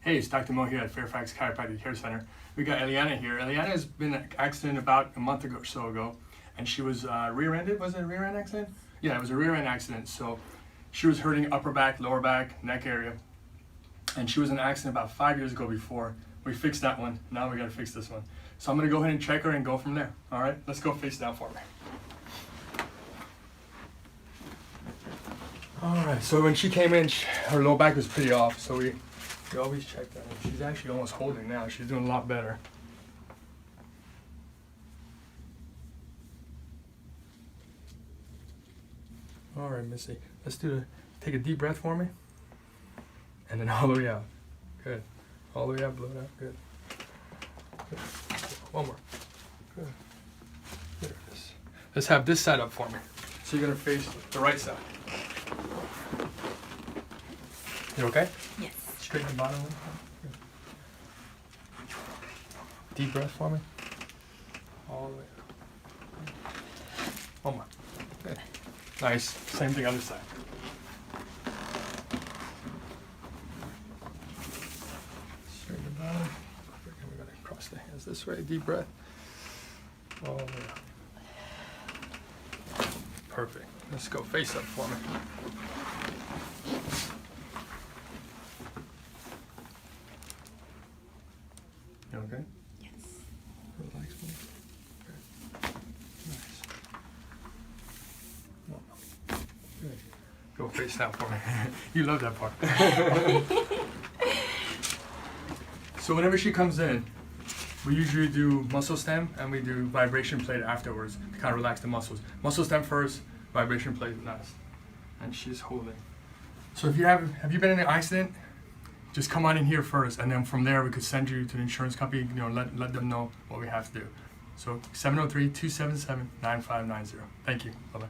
Hey, it's Dr. Mo here at Fairfax Chiropractic Care Center. We got Eliana here. Eliana has been in an accident about a month or so ago, and she was rear-ended. Was it a rear-end accident? Yeah, it was a rear-end accident. So she was hurting upper back, lower back, neck area, and she was in an accident about 5 years ago before. We fixed that one. Now we got to fix this one. So I'm gonna go ahead and check her and go from there. All right, let's go face down for me. All right, so when she came in, her low back was pretty off, so we always check that. She's actually almost holding now. She's doing a lot better. All right, Missy, let's take a deep breath for me. And then all the way out. Good. All the way out, blow it out. Good. Good. One more. Good. There it is. Let's have this side up for me. So you're gonna face the right side. You okay? Yes. Straighten the bottom. Good. Deep breath for me. All the way out. One more. Good. Nice. Same thing other side. Straighten the bottom. Perfect. And we're gonna cross the hands this way. Deep breath. All the way out. Perfect. Let's go face up for me. You okay? Yes. Relax, please. Good. Nice. No, no. Good. Go face down for me. You love that part. So whenever she comes in, we usually do muscle stem and we do vibration plate afterwards to kind of relax the muscles. Muscle stem first, vibration plate last. And she's holding. So if you have you been in an accident? Just come on in here first, and then from there we could send you to the insurance company, let them know what we have to do. So 703-277-9590. Thank you. Bye-bye.